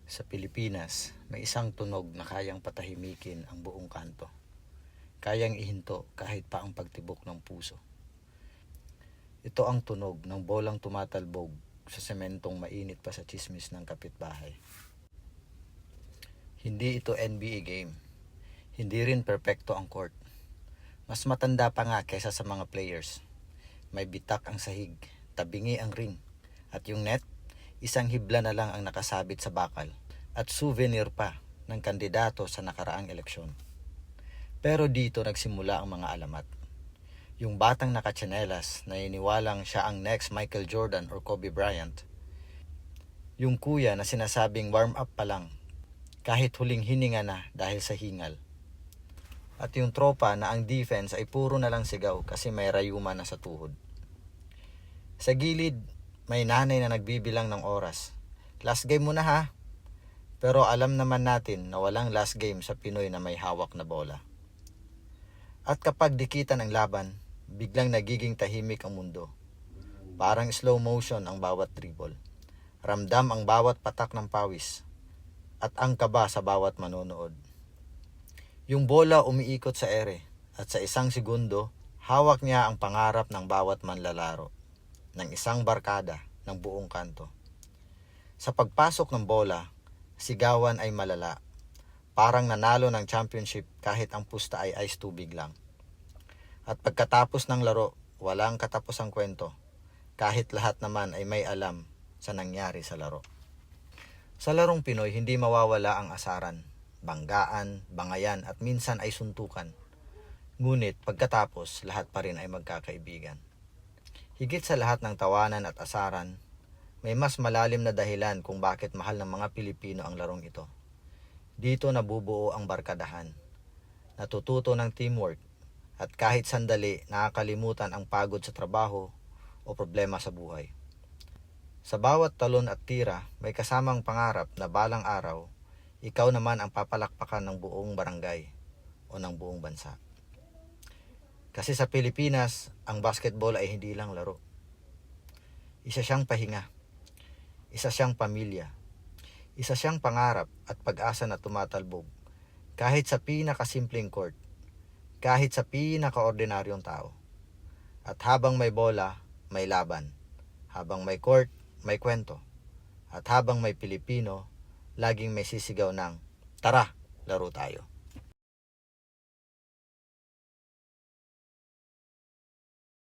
Sa Pilipinas, may isang tunog na kayang patahimikin ang buong kanto. Kayang ihinto kahit pa ang pagtibok ng puso. Ito ang tunog ng bolang tumatalbog sa sementong mainit pa sa tsismis ng kapitbahay. Hindi ito NBA game. Hindi rin perpekto ang court. Mas matanda pa nga kaysa sa mga players. May bitak ang sahig, tabingi ang ring, at yung net, isang hibla na lang ang nakasabit sa bakal at souvenir pa ng kandidato sa nakaraang eleksyon. Pero dito nagsimula ang mga alamat. Yung batang nakatsinelas na iniwalang siya ang next Michael Jordan or Kobe Bryant. Yung kuya na sinasabing warm up pa lang kahit huling hininga na dahil sa hingal. At yung tropa na ang defense ay puro na lang sigaw kasi may rayuma na sa tuhod. Sa gilid, may nanay na nagbibilang ng oras. Last game mo na ha. Pero alam naman natin na walang last game sa Pinoy na may hawak na bola. At kapag dikitan ang laban, biglang nagiging tahimik ang mundo. Parang slow motion ang bawat dribble. Ramdam ang bawat patak ng pawis. At ang kaba sa bawat manonood. Yung bola umiikot sa ere at sa isang segundo, hawak niya ang pangarap ng bawat manlalaro, ng isang barkada ng buong kanto. Sa pagpasok ng bola, sigawan ay malala, parang nanalo ng championship kahit ang pusta ay ice tubig lang. At pagkatapos ng laro, walang katapusang kwento, kahit lahat naman ay may alam sa nangyari sa laro. Sa larong Pinoy, hindi mawawala ang asaran, banggaan, bangayan at minsan ay suntukan. Ngunit pagkatapos, lahat pa rin ay magkakaibigan. Higit sa lahat ng tawanan at asaran, may mas malalim na dahilan kung bakit mahal ng mga Pilipino ang larong ito. Dito nabubuo ang barkadahan, natututo ng teamwork, at kahit sandali nakakalimutan ang pagod sa trabaho o problema sa buhay. Sa bawat talon at tira, may kasamang pangarap na balang araw, ikaw naman ang papalakpakan ng buong barangay o ng buong bansa. Kasi sa Pilipinas, ang basketball ay hindi lang laro. Isa siyang pahinga. Isa siyang pamilya. Isa siyang pangarap at pag-asa na tumatalbog. Kahit sa pinakasimpleng court. Kahit sa pinakaordinaryong tao. At habang may bola, may laban. Habang may court, may kwento. At habang may Pilipino, laging may sisigaw ng, "Tara, laro tayo."